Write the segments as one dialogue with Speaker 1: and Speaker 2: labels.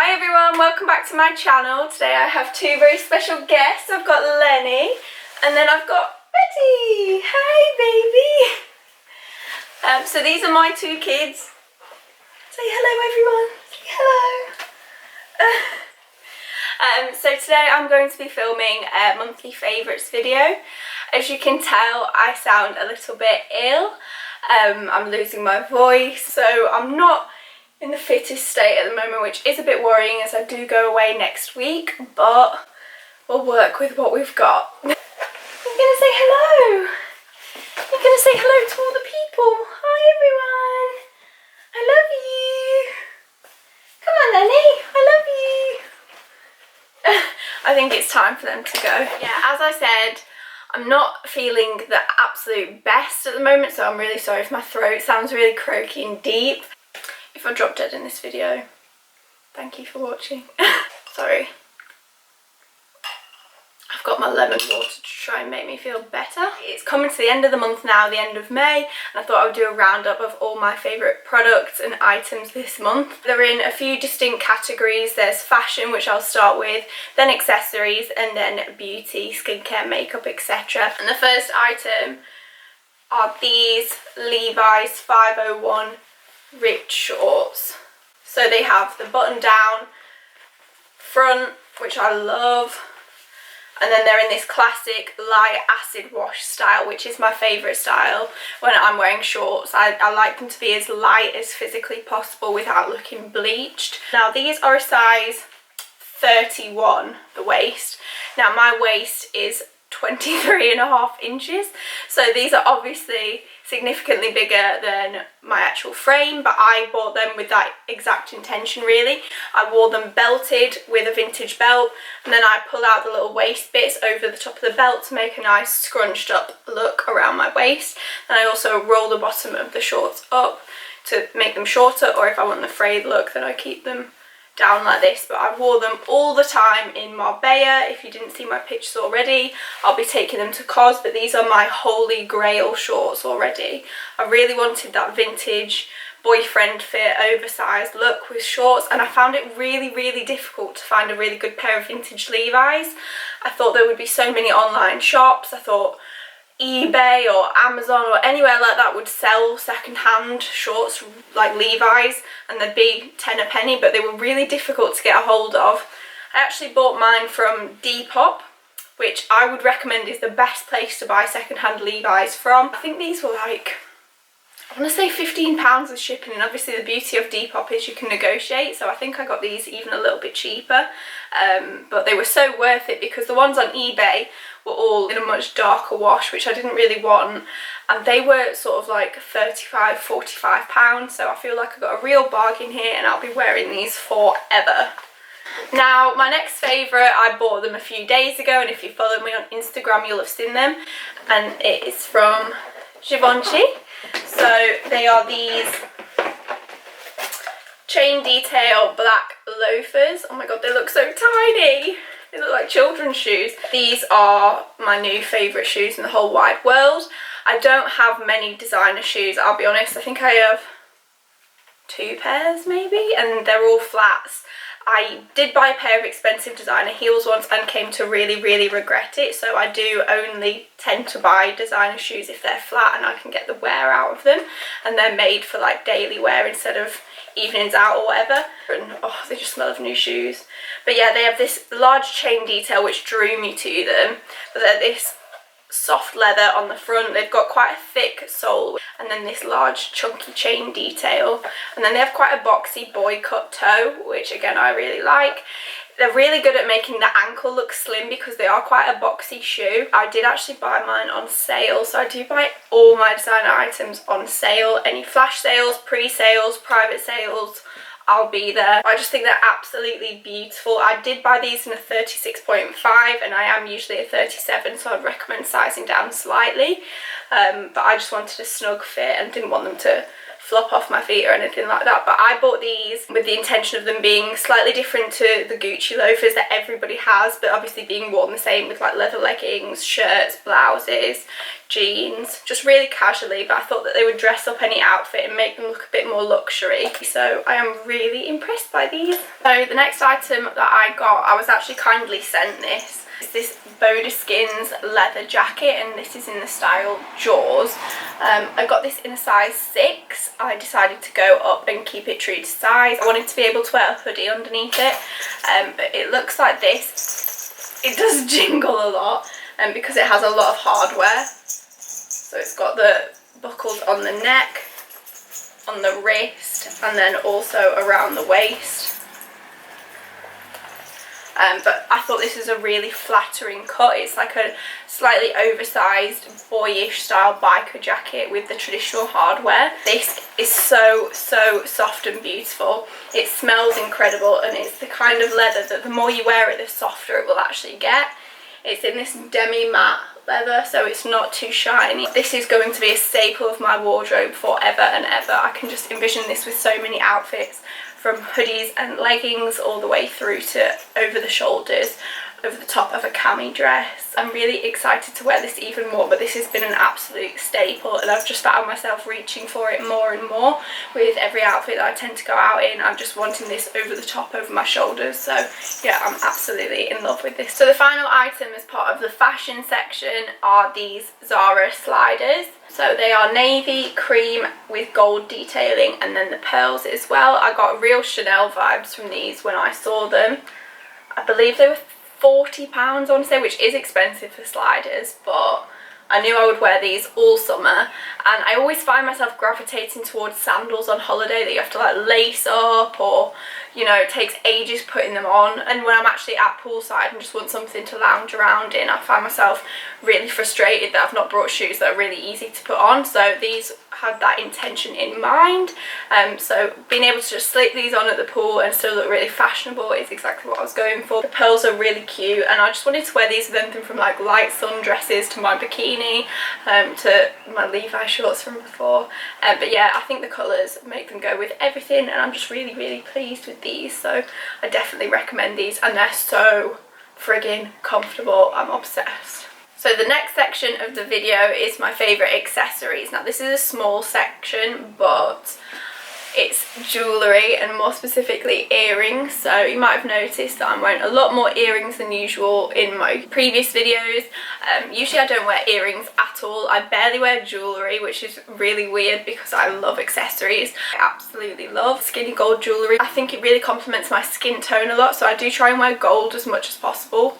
Speaker 1: Hi everyone, welcome back to my channel. Today I have two very special guests. I've got Lenny and then I've got Betty. Hi baby. So these are my two kids. Say hello everyone. Say hello. So today I'm going to be filming a monthly favourites video. As you can tell, I sound a little bit ill. I'm losing my voice, so I'm not in the fittest state at the moment, which is a bit worrying as I do go away next week, but we'll work with what we've got. You're gonna say hello. You're gonna say hello to all the people. Hi everyone. I love you. Come on Lenny, I love you. I think it's time for them to go. Yeah, as I said, I'm not feeling the absolute best at the moment, so I'm really sorry if my throat sounds really croaky and deep. If I drop dead in this video, thank you for watching. Sorry. I've got my lemon water to try and make me feel better. It's coming to the end of the month now, the end of May, and I thought I would do a roundup of all my favourite products and items this month. They're in a few distinct categories. There's fashion, which I'll start with, then accessories, and then beauty, skincare, makeup, etc. And the first item are these Levi's 501 ripped shorts. So they have the button down front, which I love, and then they're in this classic light acid wash style, which is my favourite style when I'm wearing shorts. I like them to be as light as physically possible without looking bleached. Now these are a size 31, the waist. Now my waist is 23.5 inches, so these are obviously significantly bigger than my actual frame, but I bought them with that exact intention really. I wore them belted with a vintage belt, and then I pull out the little waist bits over the top of the belt to make a nice scrunched up look around my waist. And I also roll the bottom of the shorts up to make them shorter, or if I want the frayed look then I keep them down like this. But I wore them all the time in Marbella. If you didn't see my pictures already, I'll be taking them to Cos, but these are my holy grail shorts already. I really wanted that vintage boyfriend fit oversized look with shorts, and I found it really difficult to find a really good pair of vintage Levi's. I thought there would be so many online shops. I thought eBay or Amazon or anywhere like that would sell second-hand shorts like Levi's and they'd be 10 a penny, but they were really difficult to get a hold of. I actually bought mine from Depop, which I would recommend is the best place to buy second-hand Levi's from. I think these were like, I want to say £15 with shipping, and obviously the beauty of Depop is you can negotiate, so I think I got these even a little bit cheaper, but they were so worth it because the ones on eBay were all in a much darker wash, which I didn't really want, and they were sort of like £35–45, so I feel like I got a real bargain here, and I'll be wearing these forever. Now my next favourite, I bought them a few days ago, and if you follow me on Instagram you'll have seen them, and it is from GIVENChy. So they are these chain detail black loafers. Oh my god, they look so tiny. They look like children's shoes. These are my new favourite shoes in the whole wide world. I don't have many designer shoes, I'll be honest. I think I have 2 pairs maybe, and they're all flats. I did buy a pair of expensive designer heels once and came to really regret it, so I do only tend to buy designer shoes if they're flat and I can get the wear out of them, and they're made for like daily wear instead of evenings out or whatever. And oh, they just smell of new shoes. But yeah, they have this large chain detail which drew me to them, but they're this soft leather on the front. They've got quite a thick sole, and then this large chunky chain detail, and then they have quite a boxy boy cut toe, which again I really like. They're really good at making the ankle look slim because they are quite a boxy shoe. I did actually buy mine on sale, so I do buy all my designer items on sale. Any flash sales, pre-sales, private sales, I'll be there. I just think they're absolutely beautiful. I did buy these in a 36.5 and I am usually a 37, so I'd recommend sizing down slightly. But I just wanted a snug fit and didn't want them to flop off my feet or anything like that, but I bought these with the intention of them being slightly different to the Gucci loafers that everybody has, but obviously being worn the same with like leather leggings, shirts, blouses, jeans, just really casually, but I thought that they would dress up any outfit and make them look a bit more luxury. So I am really impressed by these. So the next item that I got, I was actually kindly sent this. It's this Bodeskins leather jacket, and this is in the style Jaws. I got this in a size 6. I decided to go up and keep it true to size. I wanted to be able to wear a hoodie underneath it, but it looks like this. It does jingle a lot, because it has a lot of hardware. So it's got the buckles on the neck, on the wrist, and then also around the waist. But I thought this is a really flattering cut. It's like a slightly oversized boyish style biker jacket with the traditional hardware. This is so soft and beautiful. It smells incredible, and it's the kind of leather that the more you wear it, the softer it will actually get. It's in this demi matte leather, so it's not too shiny. This is going to be a staple of my wardrobe forever and ever. I can just envision this with so many outfits, from hoodies and leggings all the way through to over the shoulders, over the top of a cami dress. I'm really excited to wear this even more, but this has been an absolute staple, and I've just found myself reaching for it more and more with every outfit that I tend to go out in. I'm just wanting this over the top, over my shoulders. So yeah, I'm absolutely in love with this. So the final item as part of the fashion section are these Zara sliders. So they are navy cream with gold detailing and then the pearls as well. I got real Chanel vibes from these when I saw them. I believe they were £40, I want to say, which is expensive for sliders, but I knew I would wear these all summer, and I always find myself gravitating towards sandals on holiday that you have to like lace up, or you know, it takes ages putting them on. And when I'm actually at poolside and just want something to lounge around in, I find myself really frustrated that I've not brought shoes that are really easy to put on. So these had that intention in mind. So being able to just slip these on at the pool and still look really fashionable is exactly what I was going for. The pearls are really cute, and I just wanted to wear these with anything from like light sundresses to my bikini, to my Levi's shorts from before. But yeah, I think the colours make them go with everything, and I'm just really pleased with these. So I definitely recommend these, and they're so friggin' comfortable. I'm obsessed. So the next section of the video is my favourite accessories. Now this is a small section, but it's jewellery, and more specifically earrings. So you might have noticed that I'm wearing a lot more earrings than usual in my previous videos. Usually I don't wear earrings at all. I barely wear jewellery, which is really weird because I love accessories. I absolutely love skinny gold jewellery. I think it really complements my skin tone a lot, so I do try and wear gold as much as possible.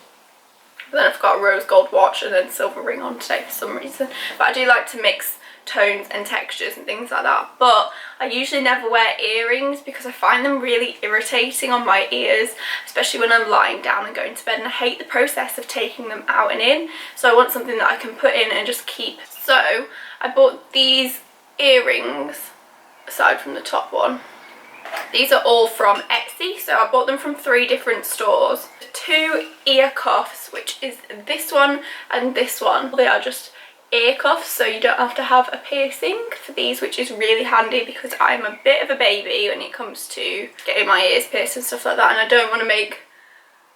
Speaker 1: But then I've got a rose gold watch and then silver ring on today for some reason. But I do like to mix tones and textures and things like that. But I usually never wear earrings because I find them really irritating on my ears, especially when I'm lying down and going to bed, and I hate the process of taking them out and in. So I want something that I can put in and just keep. So I bought these earrings, aside from the top one. These are all from Etsy, so I bought them from 3 different stores. 2 ear cuffs, which is this one and this one. They are just ear cuffs, so you don't have to have a piercing for these, which is really handy because I'm a bit of a baby when it comes to getting my ears pierced and stuff like that, and I don't want to make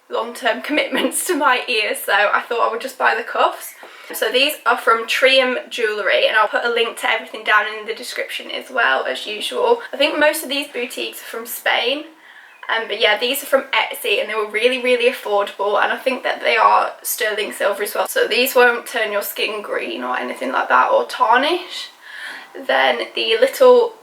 Speaker 1: long-term commitments to my ears, so I thought I would just buy the cuffs. So these are from Trium Jewellery, and I'll put a link to everything down in the description as well, as usual. I think most of these boutiques are from Spain, but yeah, these are from Etsy, and they were really affordable, and I think that they are sterling silver as well, so these won't turn your skin green or anything like that, or tarnish. Then the little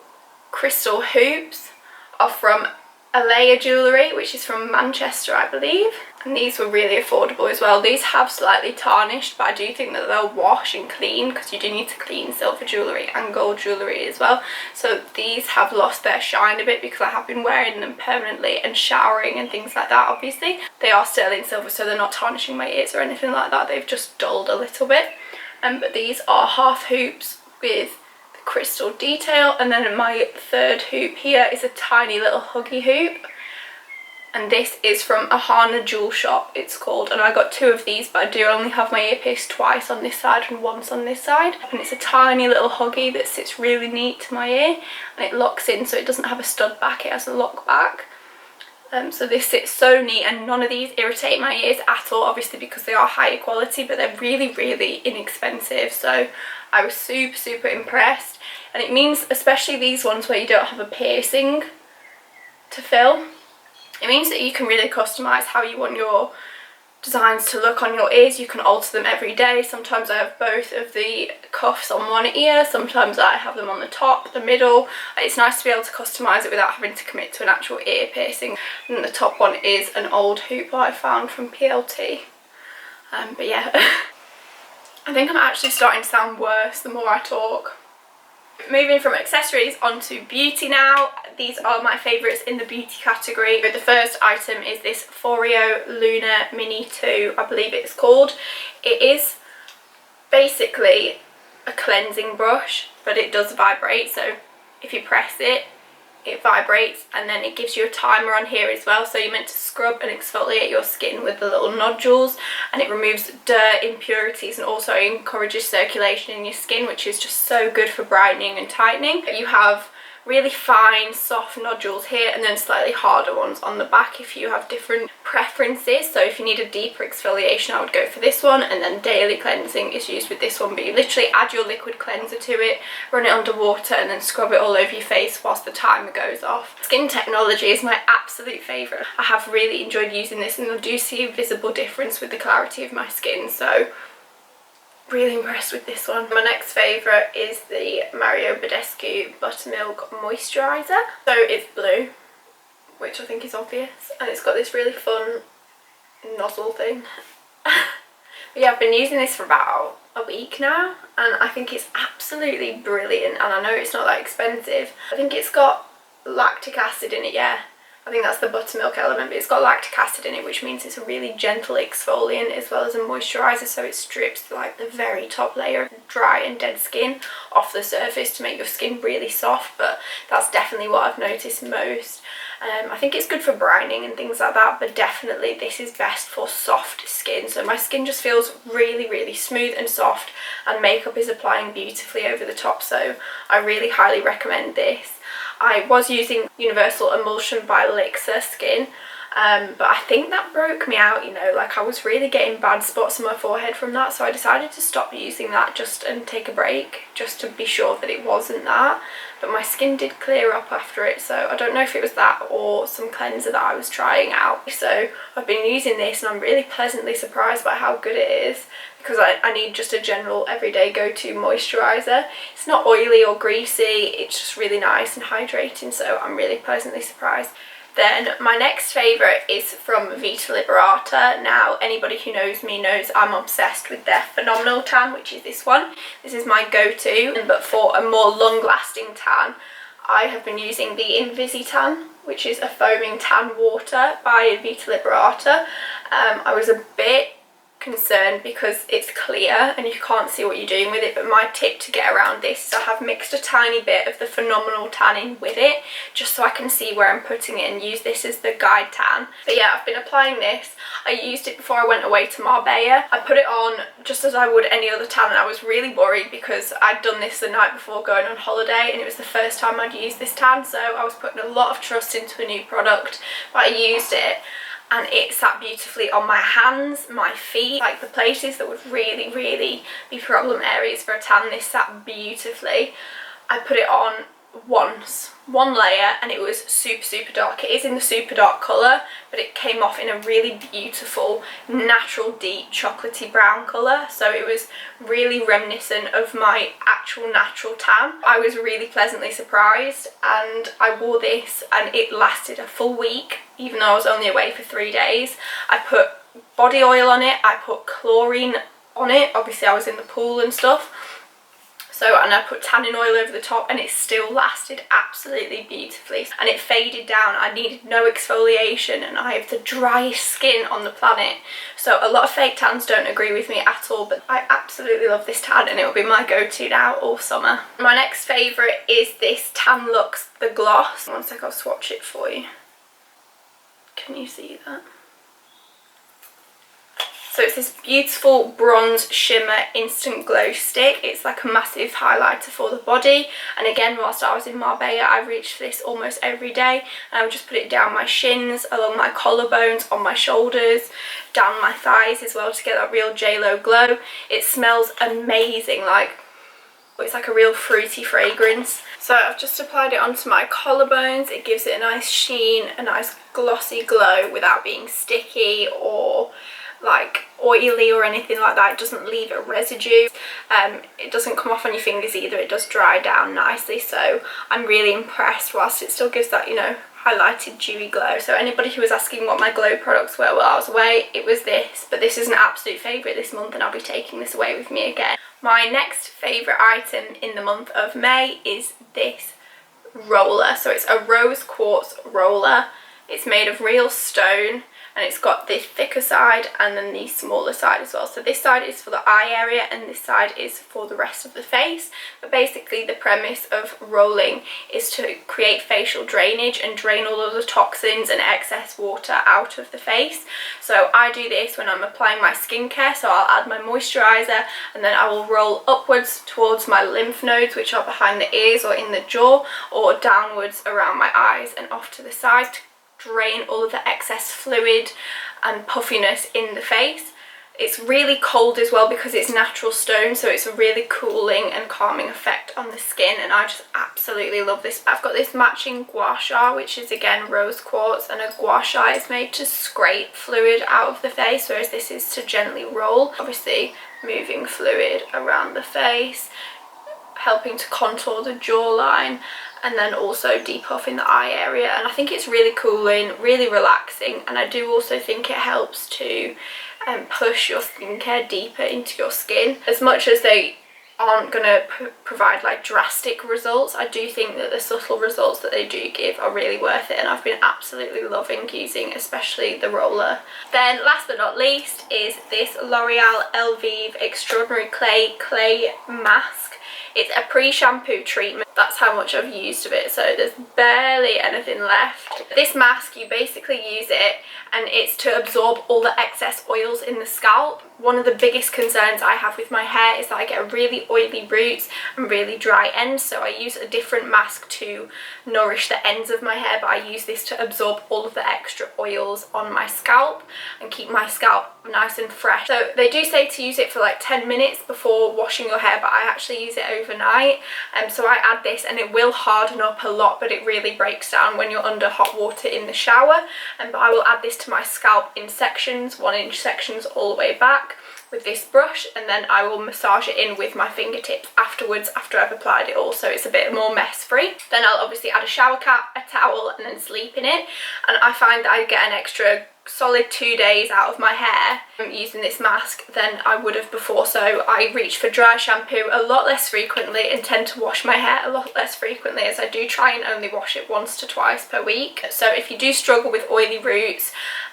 Speaker 1: crystal hoops are from Alea Jewellery, which is from Manchester, I believe, and these were really affordable as well. These have slightly tarnished, but I do think that they'll wash and clean, because you do need to clean silver jewellery and gold jewellery as well. So these have lost their shine a bit because I have been wearing them permanently and showering and things like that. Obviously they are sterling silver, so they're not tarnishing my ears or anything like that, they've just dulled a little bit. But these are half hoops with crystal detail, and then my third hoop here is a tiny little huggy hoop. and this is from Ahana Jewel Shop, it's called, and I got 2 of these, but I do only have my earpiece twice on this side and once on this side. And it's a tiny little huggy that sits really neat to my ear, and it locks in, so it doesn't have a stud back, it has a lock back. So this sits so neat, and none of these irritate my ears at all, obviously because they are higher quality, but they're really, really inexpensive. So I was super, super impressed. And it means, especially these ones where you don't have a piercing to fill, it means that you can really customise how you want your designs to look on your ears. You can alter them every day. Sometimes I have both of the cuffs on one ear, sometimes I have them on the top, the middle. It's nice to be able to customise it without having to commit to an actual ear piercing. And the top one is an old hoop that I found from PLT. But yeah, I think I'm actually starting to sound worse the more I talk. Moving from accessories onto beauty now. These are my favourites in the beauty category. The first item is this Foreo Luna Mini 2, I believe it's called. It is basically a cleansing brush, but it does vibrate, so if you press it, it vibrates, and then it gives you a timer on here as well. So you're meant to scrub and exfoliate your skin with the little nodules, and it removes dirt, impurities, and also encourages circulation in your skin, which is just so good for brightening and tightening. You have really fine soft nodules here, and then slightly harder ones on the back if you have different preferences. So if you need a deeper exfoliation, I would go for this one, and then daily cleansing is used with this one. But you literally add your liquid cleanser to it, run it under water, and then scrub it all over your face whilst the timer goes off. Skin Technology is my absolute favourite. I have really enjoyed using this, and I do see a visible difference with the clarity of my skin, so really impressed with this one. My next favourite is the Mario Badescu Buttermilk Moisturiser. So it's blue, which I think is obvious, and it's got this really fun nozzle thing. But yeah, I've been using this for about a week now, and I think it's absolutely brilliant, and I know it's not that expensive. I think it's got lactic acid in it, yeah. I think that's the buttermilk element, but it's got lactic acid in it, which means it's a really gentle exfoliant as well as a moisturiser, so it strips like the very top layer of dry and dead skin off the surface to make your skin really soft. But that's definitely what I've noticed most. I think it's good for brightening and things like that, but definitely this is best for soft skin. So my skin just feels really, really smooth and soft, and makeup is applying beautifully over the top, so I really highly recommend this. I was using Universal Emulsion by Elixir Skin, but I think that broke me out, you know, like I was really getting bad spots on my forehead from that, so I decided to stop using that and take a break, just to be sure that it wasn't that. But my skin did clear up after it, so I don't know if it was that or some cleanser that I was trying out. So I've been using this, and I'm really pleasantly surprised by how good it is, because I need just a general everyday go-to moisturiser. It's not oily or greasy, it's just really nice and hydrating, so I'm really pleasantly surprised. Then my next favourite is from Vita Liberata. Now, anybody who knows me knows I'm obsessed with their Phenomenal Tan, which is this one. This is my go-to, but for a more long-lasting tan, I have been using the Invisitan, which is a foaming tan water by Vita Liberata. I was a bit concerned because it's clear and you can't see what you're doing with it, but my tip to get around this is I have mixed a tiny bit of the Phenomenal Tanning with it, just so I can see where I'm putting it, and use this as the guide tan. But yeah, I've been applying this. I used it before I went away to Marbella. I put it on just as I would any other tan, and I was really worried because I'd done this the night before going on holiday, and it was the first time I'd used this tan, so I was putting a lot of trust into a new product. But I used it, and it sat beautifully on my hands, my feet, like the places that would really, really be problem areas for a tan. This sat beautifully. I put it on once, one layer, and it was super, super dark. It is in the super dark colour, but it came off in a really beautiful, natural, deep, chocolatey brown colour. So it was really reminiscent of my actual natural tan. I was really pleasantly surprised, and I wore this and it lasted a full week, even though I was only away for 3 days. I put body oil on it, I put chlorine on it, obviously I was in the pool and stuff. So, and I put tanning oil over the top, and it still lasted absolutely beautifully. And it faded down. I needed no exfoliation, and I have the driest skin on the planet. So a lot of fake tans don't agree with me at all, but I absolutely love this tan, and it will be my go-to now all summer. My next favourite is this Tan Luxe The Gloss. One sec, I'll swatch it for you. Can you see that? So it's this beautiful bronze shimmer instant glow stick. It's like a massive highlighter for the body, and again, whilst I was in Marbella, I reached for this almost every day, and I would just put it down my shins, along my collarbones, on my shoulders, down my thighs as well, to get that real J-Lo glow. It smells amazing, like it's like a real fruity fragrance. So I've just applied it onto my collarbones. It gives it a nice sheen, a nice glossy glow without being sticky or like oily or anything like that. It doesn't leave a residue. It doesn't come off on your fingers either. It does dry down nicely, so I'm really impressed, whilst it still gives that, you know, highlighted dewy glow. So anybody who was asking what my glow products were while I was away, it was this, but this is an absolute favourite this month, and I'll be taking this away with me again. My next favourite item in the month of May is this roller. So it's a rose quartz roller. It's made of real stone, and it's got the thicker side and then the smaller side as well. So this side is for the eye area and this side is for the rest of the face. But basically the premise of rolling is to create facial drainage and drain all of the toxins and excess water out of the face. So I do this when I'm applying my skincare. So I'll add my moisturiser, and then I will roll upwards towards my lymph nodes, which are behind the ears or in the jaw, or downwards around my eyes and off to the side, to drain all of the excess fluid and puffiness in the face. It's really cold as well because it's natural stone, so it's a really cooling and calming effect on the skin, and I just absolutely love this. I've got this matching gua sha, which is again rose quartz, and a gua sha is made to scrape fluid out of the face, whereas this is to gently roll, obviously moving fluid around the face, helping to contour the jawline, and then also depuffing the eye area. And I think it's really cooling, really relaxing, and I do also think it helps to push your skincare deeper into your skin. As much as they aren't going to provide like drastic results, I do think that the subtle results that they do give are really worth it, and I've been absolutely loving using especially the roller. Then last but not least is this L'Oreal LEVIS Extraordinary Clay Mask. It's a pre-shampoo treatment. That's how much I've used of it, so there's barely anything left. This mask, you basically use it and it's to absorb all the excess oils in the scalp. One of the biggest concerns I have with my hair is that I get really oily roots and really dry ends, so I use a different mask to nourish the ends of my hair, but I use this to absorb all of the extra oils on my scalp and keep my scalp nice and fresh. So they do say to use it for like 10 minutes before washing your hair, but I actually use it overnight, so I add this and it will harden up a lot, but it really breaks down when you're under hot water in the shower. But I will add this to my scalp in sections, 1-inch sections all the way back with this brush, and then I will massage it in with my fingertips afterwards, after I've applied it all, so it's a bit more mess free. Then I'll obviously add a shower cap, a towel, and then sleep in it, and I find that I get an extra solid 2 days out of my hair using this mask than I would have before. So I reach for dry shampoo a lot less frequently and tend to wash my hair a lot less frequently, as I do try and only wash it once to twice per week. So if you do struggle with oily roots,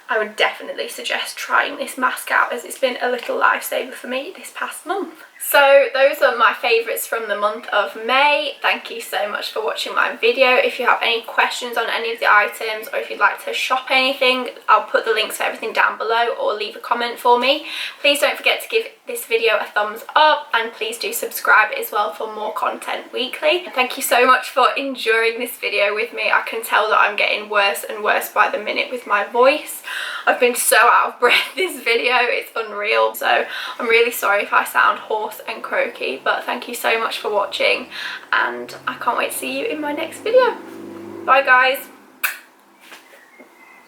Speaker 1: I would definitely suggest trying this mask out, as it's been a little lifesaver for me this past month. So those are my favourites from the month of May. Thank you so much for watching my video. If you have any questions on any of the items, or if you'd like to shop anything, I'll put the links for everything down below, or leave a comment for me. Please don't forget to give this video a thumbs up, and please do subscribe as well for more content weekly. And thank you so much for enduring this video with me. I can tell that I'm getting worse and worse by the minute with my voice. I've been so out of breath this video, it's unreal, so I'm really sorry if I sound hoarse and croaky, but thank you so much for watching, and I can't wait to see you in my next video. Bye guys.